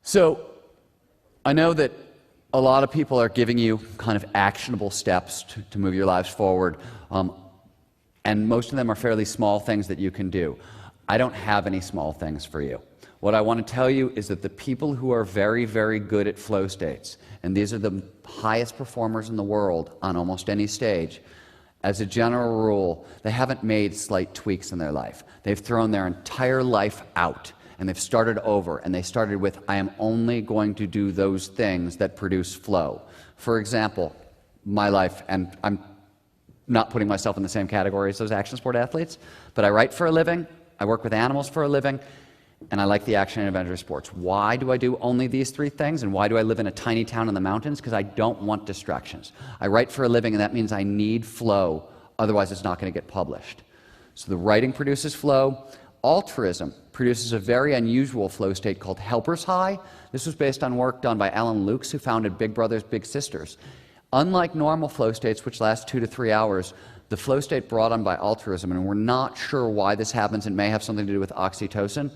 So I know that a lot of people are giving you kind of actionable steps to move your lives forward, and most of them are fairly small things that you can do. I don't have any small things for you. What I want to tell you is that the people who are very, very good at flow states, and these are the highest performers in the world on almost any stage, as a general rule, they haven't made slight tweaks in their life. They've thrown their entire life out, and they've started over, and they started with, I am only going to do those things that produce flow. For example, my life, and I'm not putting myself in the same category as those action sport athletes, but I write for a living, I work with animals for a living, and I like the action and adventure sports. Why do I do only these three things, and why do I live in a tiny town in the mountains? Because I don't want distractions. I write for a living, and that means I need flow, otherwise it's not going to get published. So the writing produces flow. Altruism produces a very unusual flow state called helper's high. This was based on work done by Alan Lukes, who founded Big Brothers Big Sisters. Unlike normal flow states, which last 2 to 3 hours, the flow state brought on by altruism, and we're not sure why this happens, it may have something to do with oxytocin,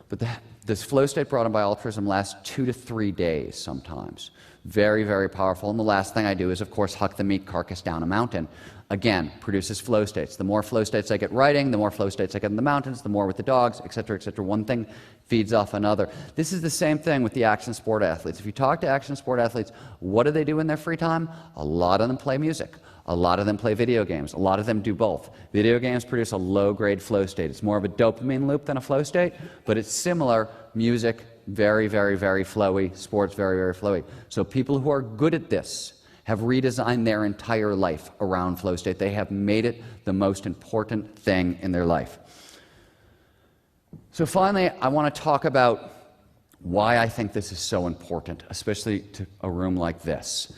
but this flow state brought on by altruism lasts 2 to 3 days sometimes. Very, very powerful. And the last thing I do is, of course, huck the meat carcass down a mountain. Again, produces flow states. The more flow states I get writing, the more flow states I get in the mountains, the more with the dogs, et cetera, et cetera. One thing feeds off another. This is the same thing with the action sport athletes. If you talk to action sport athletes, what do they do in their free time? A lot of them play music. A lot of them play video games. A lot of them do both. Video games produce a low-grade flow state. It's more of a dopamine loop than a flow state, but it's similar. Music, very, very, very flowy. Sports, very, very flowy. So people who are good at this have redesigned their entire life around flow state. They have made it the most important thing in their life. So finally, I want to talk about why I think this is so important, especially to a room like this.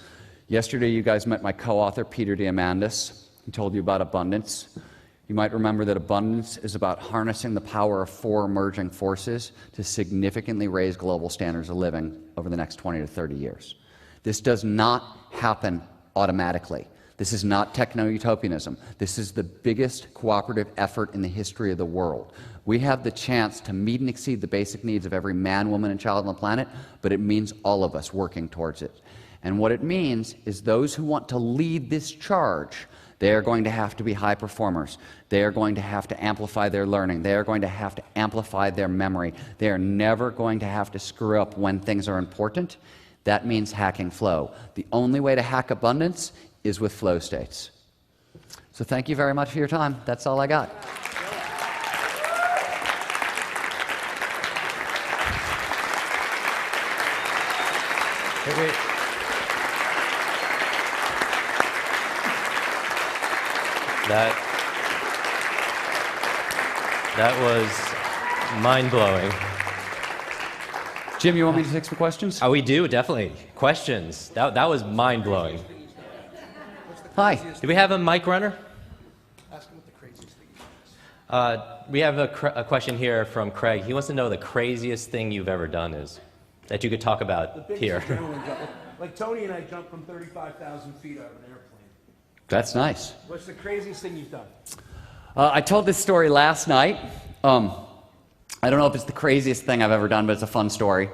Yesterday, you guys met my co-author, Peter Diamandis. He told you about abundance. You might remember that abundance is about harnessing the power of 4 emerging forces to significantly raise global standards of living over the next 20 to 30 years. This does not happen automatically. This is not techno-utopianism. This is the biggest cooperative effort in the history of the world. We have the chance to meet and exceed the basic needs of every man, woman, and child on the planet, but it means all of us working towards it. And what it means is those who want to lead this charge, they are going to have to be high performers. They are going to have to amplify their learning. They are going to have to amplify their memory. They are never going to have to screw up when things are important. That means hacking flow. The only way to hack abundance is with flow states. So thank you very much for your time. That's all I got. Wait. That was mind-blowing. Jim, you want me to take some questions? Oh, we do, definitely. Questions. That was mind-blowing. Hi. Do we have a mic runner? Ask him what the craziest thing We have a question here from Craig. He wants to know the craziest thing you've ever done is, that you could talk about here. Like Tony and I jumped from 35,000 feet out of an airplane. That's nice. What's the craziest thing you've done? I told this story last night. I don't know if it's the craziest thing I've ever done, but it's a fun story.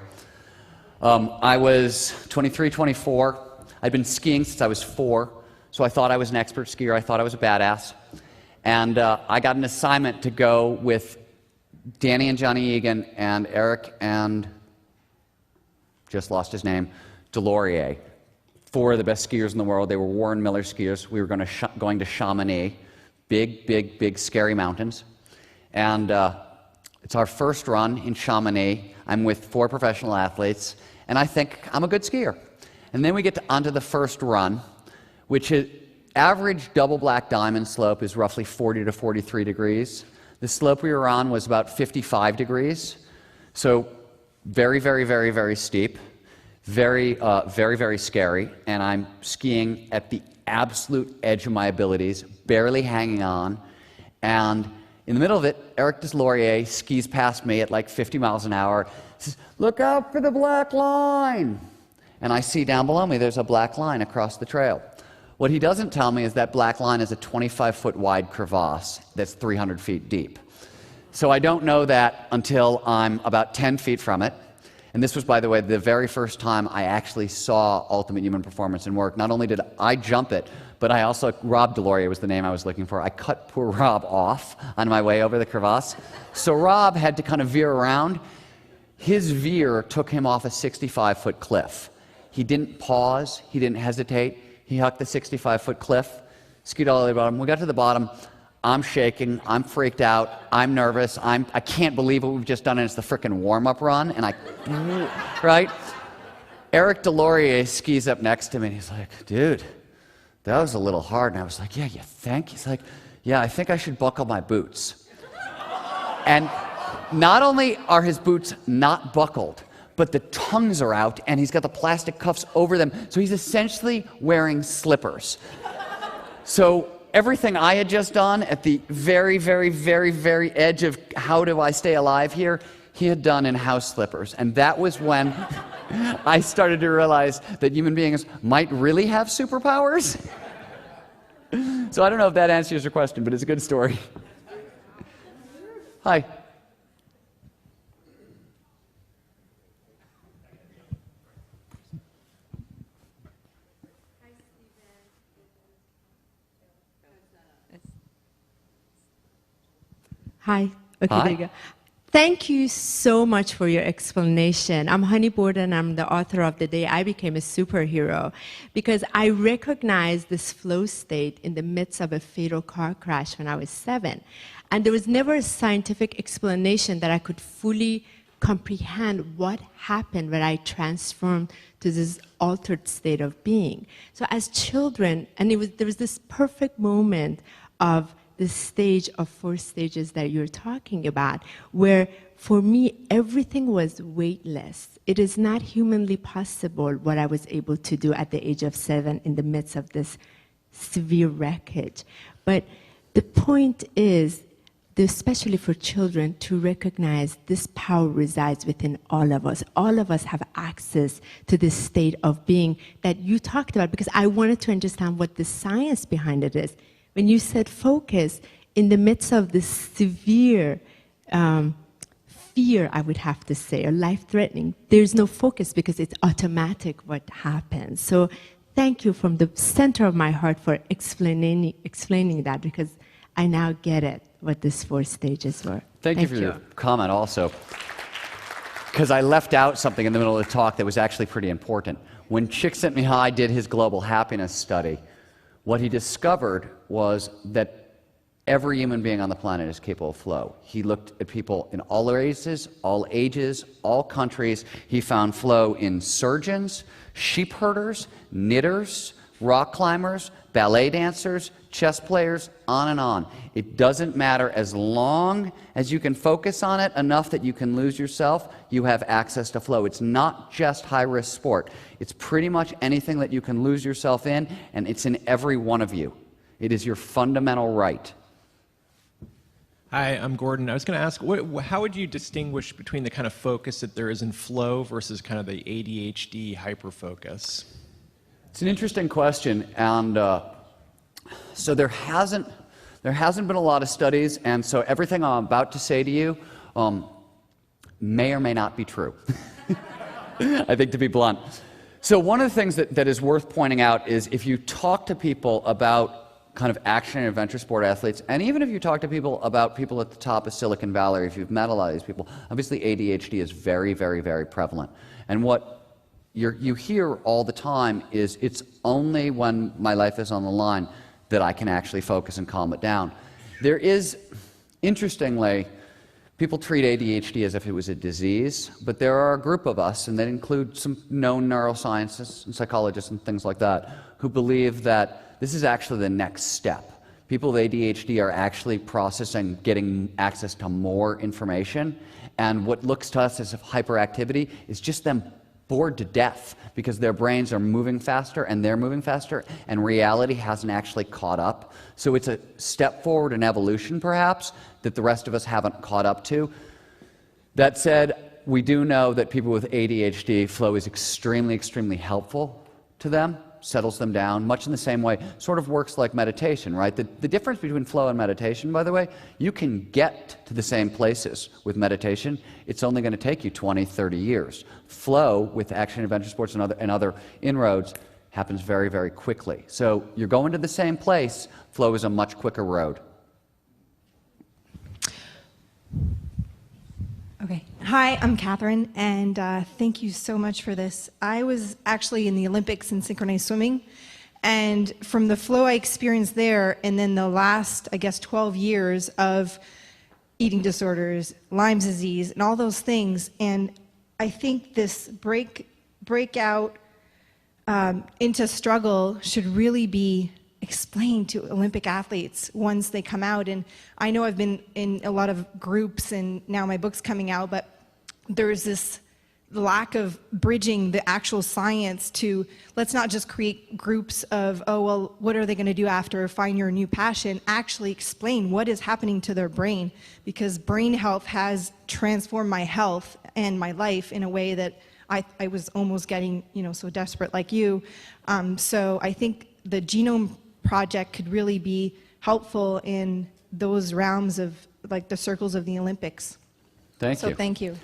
I was 23, 24. I'd been skiing since I was 4, so I thought I was an expert skier. I thought I was a badass. And I got an assignment to go with Danny and Johnny Egan and Eric and, just lost his name, Delorier. 4 of the best skiers in the world. They were Warren Miller skiers. We were going to Chamonix. Big, big, big, scary mountains. And it's our first run in Chamonix. I'm with 4 professional athletes, and I think I'm a good skier. And then we get onto the first run, which is average double black diamond slope is roughly 40 to 43 degrees. The slope we were on was about 55 degrees. So very, very, very, very steep. Very, very, very scary. And I'm skiing at the absolute edge of my abilities, barely hanging on. And in the middle of it, Eric Delorier skis past me at like 50 miles an hour. He says, "Look out for the black line." And I see down below me there's a black line across the trail. What he doesn't tell me is that black line is a 25-foot wide crevasse that's 300 feet deep. So I don't know that until I'm about 10 feet from it. And this was, by the way, the very first time I actually saw Ultimate Human Performance in work. Not only did I jump it, but I also, Rob Deloria was the name I was looking for. I cut poor Rob off on my way over the crevasse. So Rob had to kind of veer around. His veer took him off a 65-foot cliff. He didn't pause. He didn't hesitate. He hucked the 65-foot cliff, skied all the way to the bottom. We got to the bottom. I'm shaking, I'm freaked out, I'm nervous, I can't believe what we've just done, and it's the frickin' warm-up run, and right? Eric Deloria skis up next to me, and he's like, dude, that was a little hard. And I was like, yeah, you think? He's like, yeah, I think I should buckle my boots. And not only are his boots not buckled, but the tongues are out, and he's got the plastic cuffs over them, so he's essentially wearing slippers. So everything I had just done at the very, very, very, very edge of how do I stay alive here, he had done in house slippers. And that was when I started to realize that human beings might really have superpowers. So I don't know if that answers your question, but it's a good story. Hi. Hi. Okay, Hi. there you go. Thank you so much for your explanation. I'm Honey Borden. I'm the author of The Day I Became a Superhero, because I recognized this flow state in the midst of a fatal car crash when I was 7. And there was never a scientific explanation that I could fully comprehend what happened when I transformed to this altered state of being. So as children, and there was this perfect moment of the stage of 4 stages that you're talking about, where for me, everything was weightless. It is not humanly possible what I was able to do at the age of 7 in the midst of this severe wreckage. But the point is, especially for children, to recognize this power resides within all of us. All of us have access to this state of being that you talked about, because I wanted to understand what the science behind it is. When you said focus, in the midst of this severe fear, I would have to say, or life-threatening, there's no focus because it's automatic what happens. So thank you from the center of my heart for explaining that, because I now get it, what these 4 stages were. Thank you for your comment also, because I left out something in the middle of the talk that was actually pretty important. When Csikszentmihalyi did his global happiness study, what he discovered was that every human being on the planet is capable of flow. He looked at people in all races, all ages, all countries. He found flow in surgeons, sheep herders, knitters, rock climbers, ballet dancers, chess players, on and on. It doesn't matter. As long as you can focus on it enough that you can lose yourself, you have access to flow. It's not just high-risk sport. It's pretty much anything that you can lose yourself in, and it's in every one of you. It is your fundamental right. Hi, I'm Gordon. I was going to ask, how would you distinguish between the kind of focus that there is in flow versus kind of the ADHD hyperfocus? It's an interesting question, and so there hasn't been a lot of studies, and so everything I'm about to say to you may or may not be true. I think, to be blunt. So one of the things that is worth pointing out is if you talk to people about kind of action and adventure sport athletes, and even if you talk to people about people at the top of Silicon Valley, or if you've met a lot of these people, obviously ADHD is very, very, very prevalent. And what you hear all the time is, it's only when my life is on the line that I can actually focus and calm it down. There is, interestingly, people treat ADHD as if it was a disease, but there are a group of us, and that include some known neuroscientists and psychologists and things like that, who believe that this is actually the next step. People with ADHD are actually processing, getting access to more information, and what looks to us as hyperactivity is just them bored to death because their brains are moving faster and they're moving faster, and reality hasn't actually caught up. So it's a step forward in evolution, perhaps, that the rest of us haven't caught up to. That said, we do know that people with ADHD, flow is extremely, extremely helpful to them. settles them down, much in the same way, sort of works like meditation, right? The difference between flow and meditation, by the way, you can get to the same places with meditation. It's only going to take you 20, 30 years. Flow, with action adventure sports and other inroads, happens very, very quickly. So you're going to the same place. Flow is a much quicker road. Okay. Hi, I'm Catherine, and thank you so much for this. I was actually in the Olympics in synchronized swimming, and from the flow I experienced there, and then the last, I guess, 12 years of eating disorders, Lyme's disease, and all those things, and I think this breakout into struggle should really be explain to Olympic athletes once they come out. And I know I've been in a lot of groups and now my book's coming out, but there's this lack of bridging the actual science to, let's not just create groups of, oh, well, what are they going to do after, find your new passion, actually explain what is happening to their brain, because brain health has transformed my health and my life in a way that I was almost getting, so desperate like you. So I think the Genome Project could really be helpful in those realms of like the circles of the Olympics. Thank you. So thank you.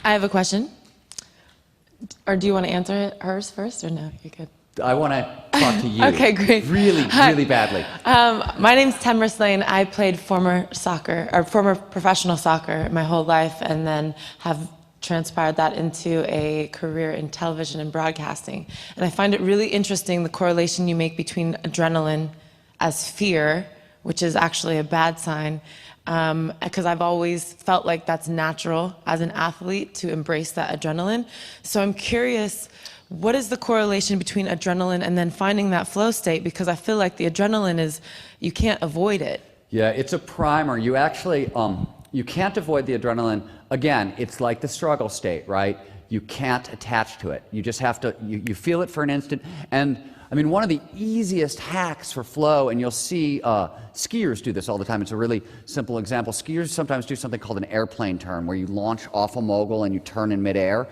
I have a question. Or do you want to answer it hers first or no? You're good. I want to talk to you. Okay, great. Really, really badly. My name's Temra Slane. I played former professional soccer my whole life and then have transpired that into a career in television and broadcasting. And I find it really interesting the correlation you make between adrenaline as fear, which is actually a bad sign, because I've always felt like that's natural as an athlete to embrace that adrenaline. So I'm curious, what is the correlation between adrenaline and then finding that flow state? Because I feel like the adrenaline is, you can't avoid it. Yeah, it's a primer. You actually, you can't avoid the adrenaline. Again, it's like the struggle state, right? You can't attach to it. You just have to, you feel it for an instant. And I mean, one of the easiest hacks for flow, and you'll see skiers do this all the time. It's a really simple example. Skiers sometimes do something called an airplane turn, where you launch off a mogul and you turn in midair.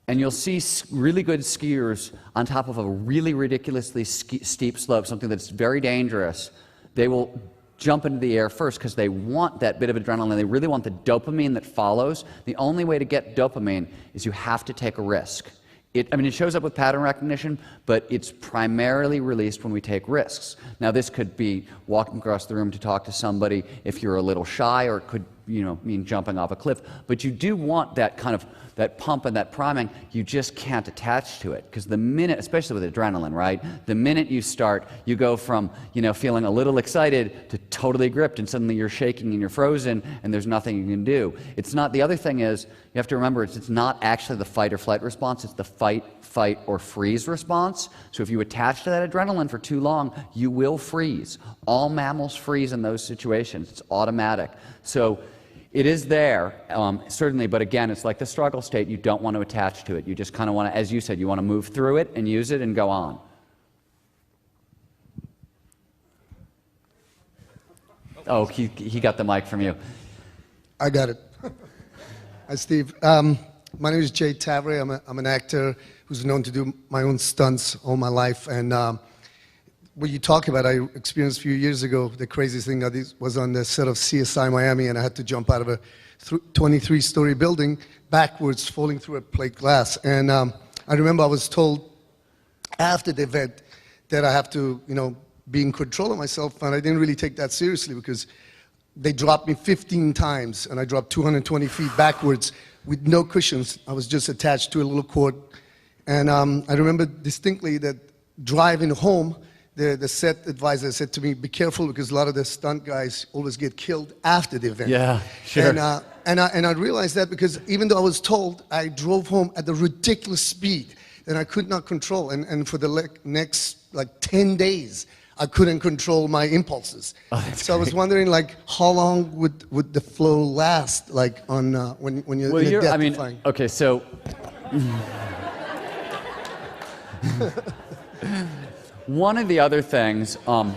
And you'll see really good skiers on top of a really ridiculously steep slope, something that's very dangerous. They will jump into the air first because they want that bit of adrenaline. They really want the dopamine that follows. The only way to get dopamine is you have to take a risk. I mean, it shows up with pattern recognition, but it's primarily released when we take risks. Now, this could be walking across the room to talk to somebody if you're a little shy, or it could, mean jumping off a cliff. But you do want that kind of that pump and that priming. You just can't attach to it, because the minute, especially with adrenaline, right? The minute you start, you go from feeling a little excited to totally gripped, and suddenly you're shaking and you're frozen, and there's nothing you can do. It's not. The other thing is, you have to remember, it's not actually the fight or flight response. It's the fight, or freeze response. So if you attach to that adrenaline for too long, you will freeze. All mammals freeze in those situations. It's automatic. So it is there, certainly, but again, it's like the struggle state. You don't want to attach to it. You just kind of want to, as you said, you want to move through it and use it and go on. Oh, he got the mic from you. I got it. Hi, Steve. My name is Jay Tavre. I'm an actor who's known to do my own stunts all my life. And what you talk about, I experienced a few years ago. The craziest thing was on the set of CSI Miami, and I had to jump out of a 23-story building backwards, falling through a plate glass. And I remember I was told after the event that I have to, be in control of myself, and I didn't really take that seriously, because they dropped me 15 times, and I dropped 220 feet backwards with no cushions. I was just attached to a little cord. And I remember distinctly that driving home, the set advisor said to me, be careful, because a lot of the stunt guys always get killed after the event. Yeah, sure. And I realized that because even though I was told, I drove home at a ridiculous speed that I could not control. And for the next 10 days, I couldn't control my impulses. Oh, so I was wondering, how long would the flow last, on when you're in a death-defying? Okay, so one of the other things, and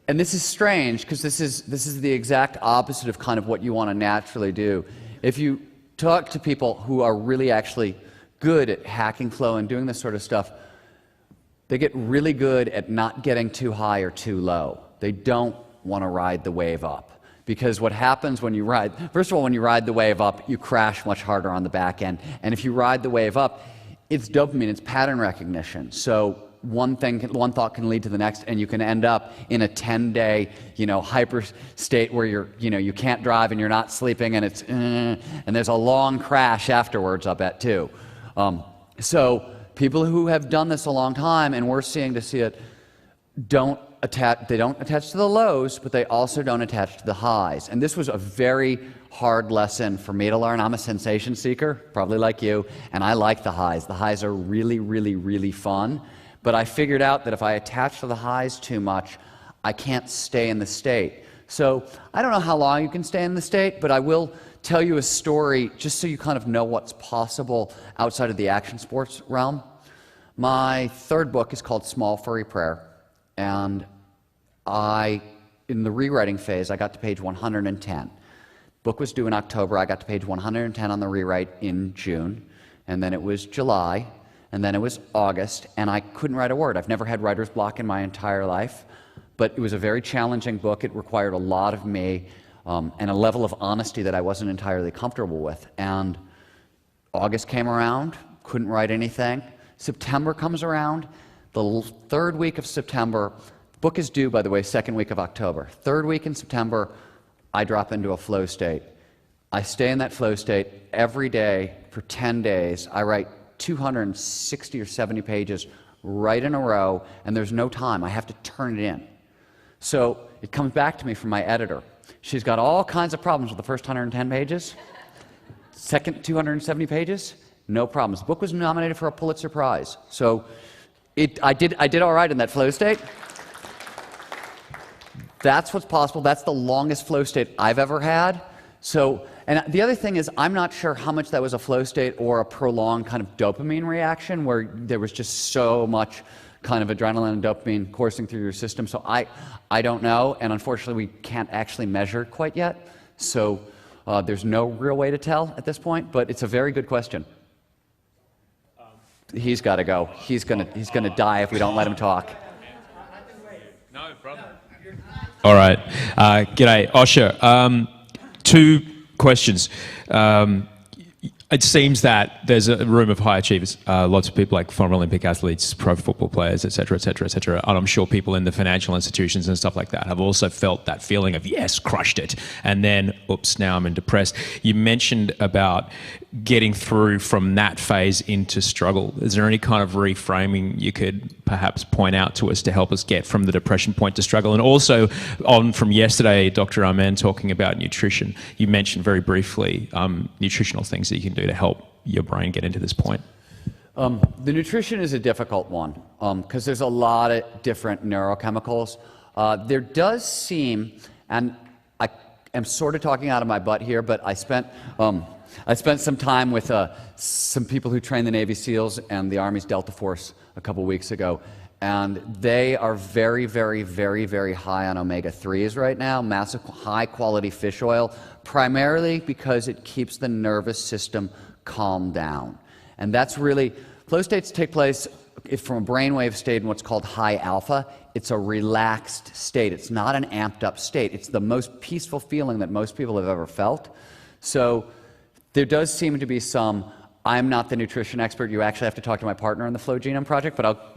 this is strange, because this is the exact opposite of kind of what you want to naturally do. If you talk to people who are really actually good at hacking flow and doing this sort of stuff, they get really good at not getting too high or too low. They don't want to ride the wave up. Because what happens when you ride, first of all, when you ride the wave up, you crash much harder on the back end. And if you ride the wave up, it's dopamine, it's pattern recognition. So one thought can lead to the next, and you can end up in a 10-day, hyper state where you can't drive and you're not sleeping, and and there's a long crash afterwards, I bet, too. So people who have done this a long time, and we're seeing to see it, they don't attach to the lows, but they also don't attach to the highs. And this was a very hard lesson for me to learn. I'm a sensation seeker, probably like you, and I like the highs. The highs are really, really, really fun. But I figured out that if I attach to the highs too much, I can't stay in the state. So I don't know how long you can stay in the state, but I will tell you a story just so you kind of know what's possible outside of the action sports realm. My third book is called Small Furry Prayer, and in the rewriting phase, I got to page 110. Book was due in October. I got to page 110 on the rewrite in June, and then it was July, and then it was August, and I couldn't write a word. I've never had writer's block in my entire life, but it was a very challenging book. It required a lot of me and a level of honesty that I wasn't entirely comfortable with. And August came around, couldn't write anything. September comes around. The third week of September, book is due, by the way, second week of October. Third week in September, I drop into a flow state. I stay in that flow state every day for 10 days. I write 260 or 70 pages right in a row, and there's no time. I have to turn it in. So it comes back to me from my editor. She's got all kinds of problems with the first 110 pages. Second 270 pages, no problems. The book was nominated for a Pulitzer Prize. So I did all right in that flow state. That's what's possible. That's the longest flow state I've ever had. So, and the other thing is, I'm not sure how much that was a flow state or a prolonged kind of dopamine reaction where there was just so much kind of adrenaline and dopamine coursing through your system. So I don't know, and unfortunately we can't actually measure it quite yet. So there's no real way to tell at this point, but it's a very good question. He's got to go. He's gonna die if we don't let him talk. No problem. All right. G'day, Osher. Two questions. It seems that there's a room of high achievers, lots of people like former Olympic athletes, pro football players, et cetera, et cetera, et cetera. And I'm sure people in the financial institutions and stuff like that have also felt that feeling of, yes, crushed it. And then, oops, now I'm depressed. You mentioned about getting through from that phase into struggle. Is there any kind of reframing you could perhaps point out to us to help us get from the depression point to struggle? And also, on from yesterday, Dr. Amen talking about nutrition, you mentioned very briefly nutritional things that you can do to help your brain get into this point. The nutrition is a difficult one because there's a lot of different neurochemicals. There does seem, and I am sort of talking out of my butt here, but I spent some time with some people who train the Navy SEALs and the Army's Delta Force a couple weeks ago, and they are very, very, very, very high on omega-3s right now, massive high-quality fish oil, primarily because it keeps the nervous system calm down. And that's really, flow states take place from a brainwave state in what's called high alpha. It's a relaxed state. It's not an amped up state. It's the most peaceful feeling that most people have ever felt. So there does seem to be some, I'm not the nutrition expert. You actually have to talk to my partner in the Flow Genome Project, but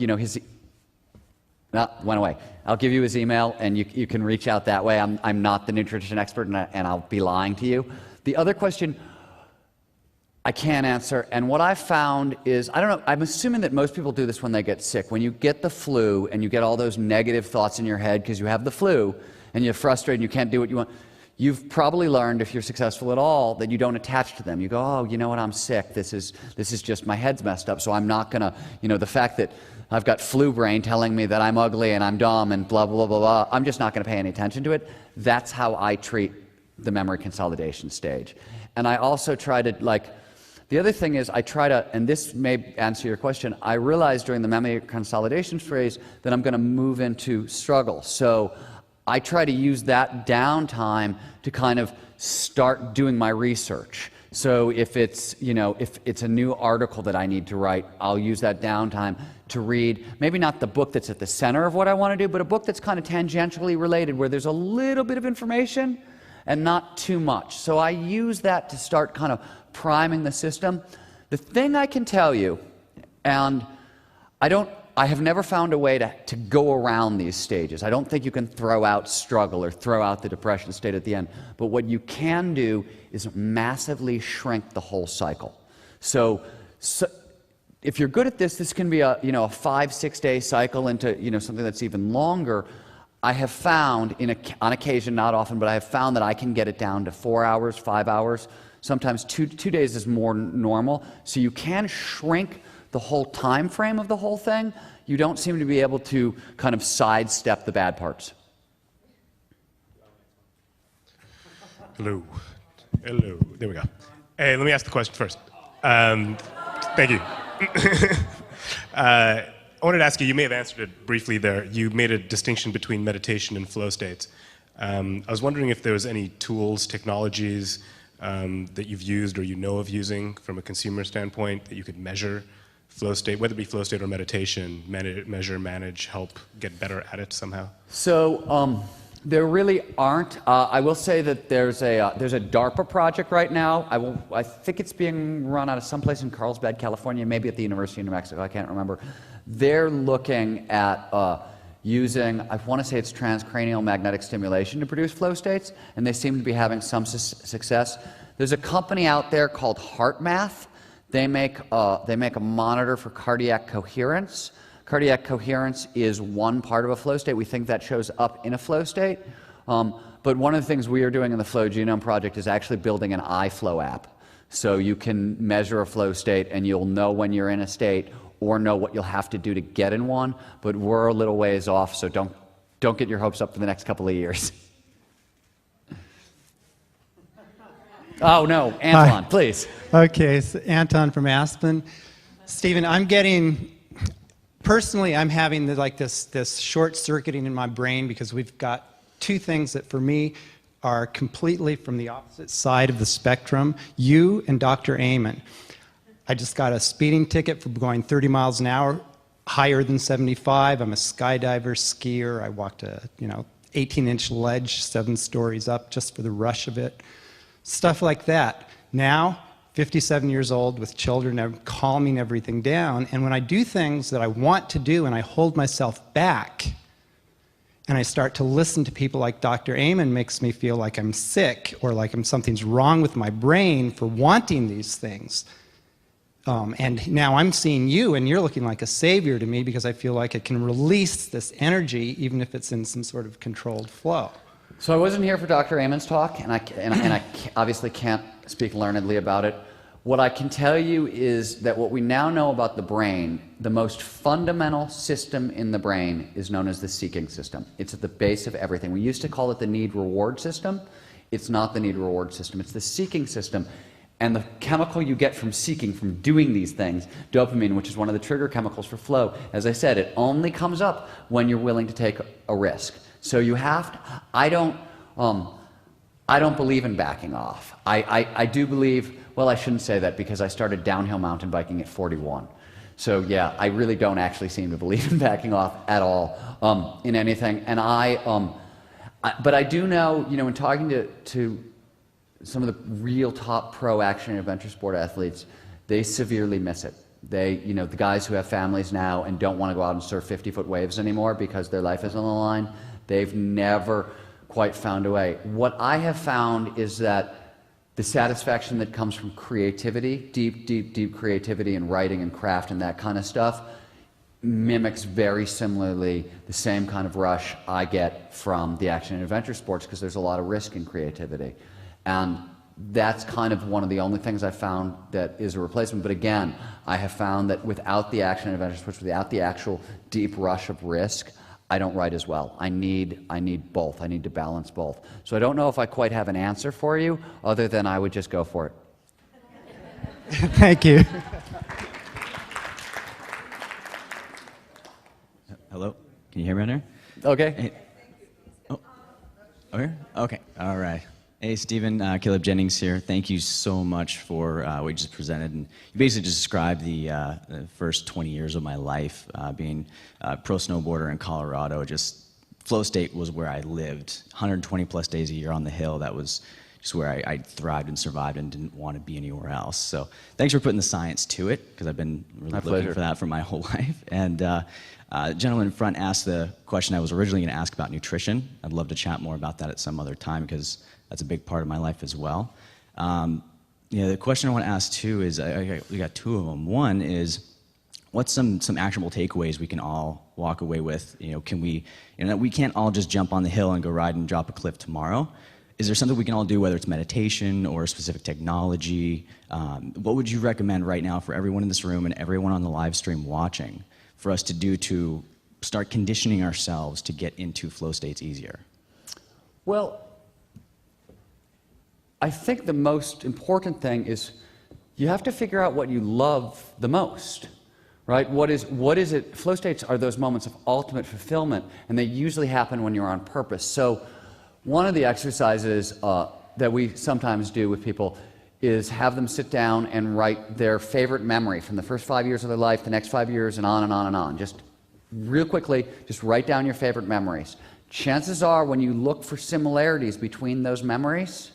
went away. I'll give you his email, and you can reach out that way. I'm not the nutrition expert, and I'll be lying to you. The other question I can't answer, and what I've found is, I don't know, I'm assuming that most people do this when they get sick. When you get the flu, and you get all those negative thoughts in your head because you have the flu, and you're frustrated and you can't do what you want, you've probably learned, if you're successful at all, that you don't attach to them. You go, oh, you know what, I'm sick. This is just, my head's messed up, so I'm not gonna, the fact that I've got flu brain telling me that I'm ugly and I'm dumb and blah, blah, blah, blah, I'm just not gonna pay any attention to it. That's how I treat the memory consolidation stage. And I also try to, the other thing is I try to, and this may answer your question, I realized during the memory consolidation phase that I'm gonna move into struggle. So I try to use that downtime to kind of start doing my research. So if it's, if it's a new article that I need to write, I'll use that downtime to read, maybe not the book that's at the center of what I want to do, but a book that's kind of tangentially related, where there's a little bit of information and not too much. So I use that to start kind of priming the system. The thing I can tell you, and I have never found a way to go around these stages. I don't think you can throw out struggle or throw out the depression state at the end. But what you can do is massively shrink the whole cycle. So if you're good at this, this can be a 5-6 day cycle into something that's even longer. I have found, on occasion, not often, but I have found that I can get it down to 4 hours, 5 hours. Sometimes 2 days is more normal. So you can shrink the whole time frame of the whole thing. You don't seem to be able to kind of sidestep the bad parts. Hello. Hello. There we go. Hey, let me ask the question first. Thank you. I wanted to ask you may have answered it briefly there. You made a distinction between meditation and flow states. I was wondering if there was any tools, technologies that you've used or you know of using from a consumer standpoint that you could measure flow state, whether it be flow state or meditation, measure, manage, help get better at it somehow? So there really aren't. I will say that there's a DARPA project right now. I think it's being run out of someplace in Carlsbad, California, maybe at the University of New Mexico, I can't remember. They're looking at using, I want to say it's transcranial magnetic stimulation to produce flow states, and they seem to be having some success. There's a company out there called HeartMath. They make a monitor for cardiac coherence. Cardiac coherence is one part of a flow state. We think that shows up in a flow state. But one of the things we are doing in the Flow Genome Project is actually building an iFlow app. So you can measure a flow state and you'll know when you're in a state or know what you'll have to do to get in one. But we're a little ways off, so don't get your hopes up for the next couple of years. Oh, no, Anton, please. Okay, so Anton from Aspen. Stephen, personally, I'm having this short-circuiting in my brain because we've got two things that for me are completely from the opposite side of the spectrum, you and Dr. Amen. I just got a speeding ticket for going 30 miles an hour, higher than 75. I'm a skydiver, skier. I walked a 18-inch ledge 7 stories up just for the rush of it. Stuff like that. Now, 57 years old with children, I'm calming everything down. And when I do things that I want to do and I hold myself back and I start to listen to people like Dr. Amen, makes me feel like I'm sick or like something's wrong with my brain for wanting these things. And now I'm seeing you and you're looking like a savior to me because I feel like it can release this energy even if it's in some sort of controlled flow. So I wasn't here for Dr. Amen's talk, and I obviously can't speak learnedly about it. What I can tell you is that what we now know about the brain, the most fundamental system in the brain is known as the seeking system. It's at the base of everything. We used to call it the need-reward system. It's not the need-reward system. It's the seeking system. And the chemical you get from seeking, from doing these things, dopamine, which is one of the trigger chemicals for flow, as I said, it only comes up when you're willing to take a risk. So you have to, I don't believe in backing off. I do believe, well, I shouldn't say that because I started downhill mountain biking at 41. So yeah, I really don't actually seem to believe in backing off at all in anything. And but I do know, in talking to some of the real top pro action and adventure sport athletes, they severely miss it. They, the guys who have families now and don't want to go out and surf 50-foot waves anymore because their life is on the line, they've never quite found a way. What I have found is that the satisfaction that comes from creativity, deep creativity in writing and craft and that kind of stuff, mimics very similarly the same kind of rush I get from the action and adventure sports because there's a lot of risk in creativity. And that's kind of one of the only things I found that is a replacement. But again, I have found that without the action and adventure sports, without the actual deep rush of risk, I don't write as well. I need both. I need to balance both. So I don't know if I quite have an answer for you, other than I would just go for it. Thank you. Hello? Can you hear me on there? Okay. Hey. Oh. Okay? Okay. All right. Hey, Stephen, Caleb Jennings here. Thank you so much for what you just presented. And you basically just described the first 20 years of my life being a pro snowboarder in Colorado. Just flow state was where I lived. 120 plus days a year on the hill. That was just where I thrived and survived and didn't want to be anywhere else. So thanks for putting the science to it, because I've been really looking for that for my whole life. And the gentleman in front asked the question I was originally going to ask about nutrition. I'd love to chat more about that at some other time, because that's a big part of my life as well. The question I want to ask too is, we got two of them. One is, what's some actionable takeaways we can all walk away with? Can we, we can't all just jump on the hill and go ride and drop a cliff tomorrow. Is there something we can all do, whether it's meditation or a specific technology? What would you recommend right now for everyone in this room and everyone on the live stream watching for us to do to start conditioning ourselves to get into flow states easier? Well, I think the most important thing is you have to figure out what you love the most, right? What is it? Flow states are those moments of ultimate fulfillment, and they usually happen when you're on purpose. So one of the exercises that we sometimes do with people is have them sit down and write their favorite memory from the first 5 years of their life, the next 5 years, and on and on and on. Just real quickly, just write down your favorite memories. Chances are, when you look for similarities between those memories,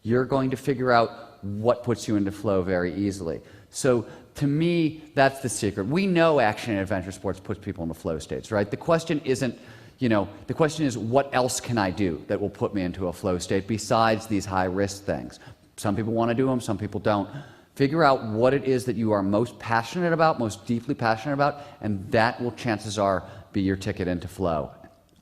you're going to figure out what puts you into flow very easily. So to me, that's the secret. We know action and adventure sports puts people into flow states, right? The question isn't, the question is, what else can I do that will put me into a flow state besides these high-risk things? Some people want to do them, some people don't. Figure out what it is that you are most passionate about, most deeply passionate about, and that will, chances are, be your ticket into flow.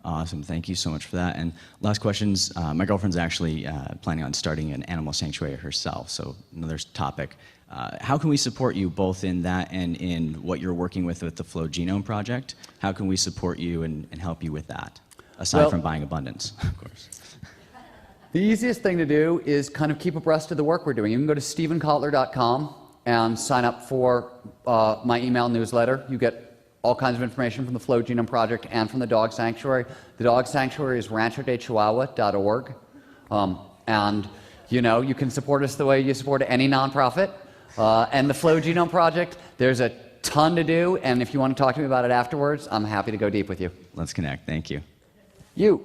Awesome. Thank you so much for that. And last questions. My girlfriend's actually planning on starting an animal sanctuary herself, so another topic. How can we support you both in that and in what you're working with the Flow Genome Project? How can we support you and help you with that, aside from buying abundance, of course? The easiest thing to do is kind of keep abreast of the work we're doing. You can go to stephenkotler.com and sign up for my email newsletter. You get all kinds of information from the Flow Genome Project and from the Dog Sanctuary. The Dog Sanctuary is ranchodechihuahua.org. And you can support us the way you support any nonprofit. And the Flow Genome Project, there's a ton to do, and if you want to talk to me about it afterwards, I'm happy to go deep with you. Let's connect. Thank you. You.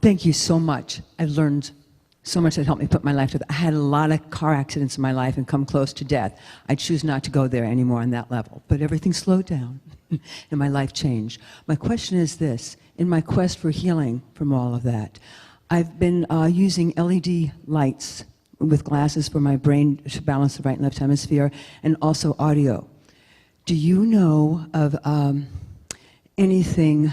Thank you so much. I've learned so much that helped me put my life together. I had a lot of car accidents in my life and come close to death. I choose not to go there anymore on that level. But everything slowed down and my life changed. My question is this. In my quest for healing from all of that, I've been using LED lights with glasses for my brain to balance the right and left hemisphere, and also audio. Do you know of anything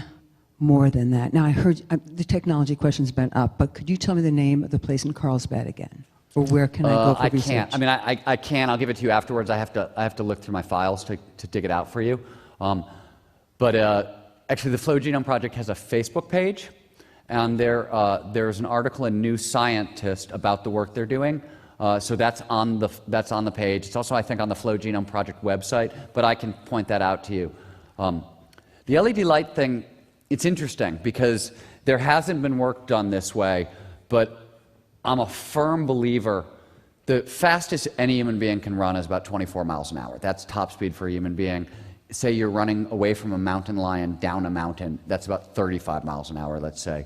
more than that? Now, I heard the technology question's been up, but could you tell me the name of the place in Carlsbad again? Or where can I go for research? I can't. I mean, I can. I'll give it to you afterwards. I have to look through my files to dig it out for you. Actually, the Flow Genome Project has a Facebook page, and there's an article in New Scientist about the work they're doing. So that's on the page. It's also, I think, on the Flow Genome Project website, but I can point that out to you. The LED light thing, it's interesting because there hasn't been work done this way, but I'm a firm believer the fastest any human being can run is about 24 miles an hour. That's top speed for a human being. Say you're running away from a mountain lion down a mountain, that's about 35 miles an hour, let's say.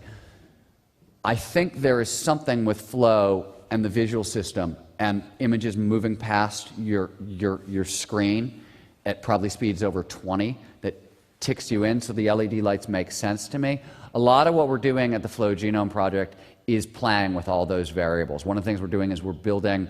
I think there is something with flow and the visual system and images moving past your screen at probably speeds over 20 that ticks you in, so the LED lights make sense to me. A lot of what we're doing at the Flow Genome Project is playing with all those variables. One of the things we're doing is we're building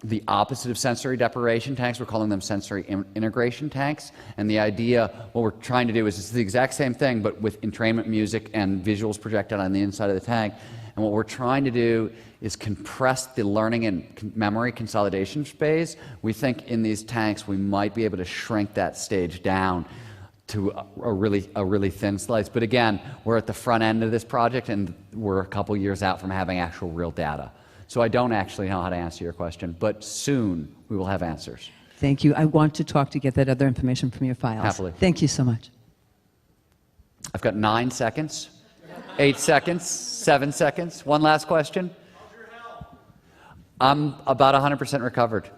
the opposite of sensory deprivation tanks. We're calling them sensory integration tanks. And the idea, what we're trying to do is it's the exact same thing, but with entrainment music and visuals projected on the inside of the tank. And what we're trying to do is compress the learning and memory consolidation phase. We think in these tanks we might be able to shrink that stage down to a really thin slice. But again, we're at the front end of this project and we're a couple years out from having actual real data. So I don't actually know how to answer your question, but soon we will have answers. Thank you. I want to talk to get that other information from your files. Happily. Thank you so much. I've got 9 seconds. 8 seconds, 7 seconds. One last question. I'm about 100% recovered.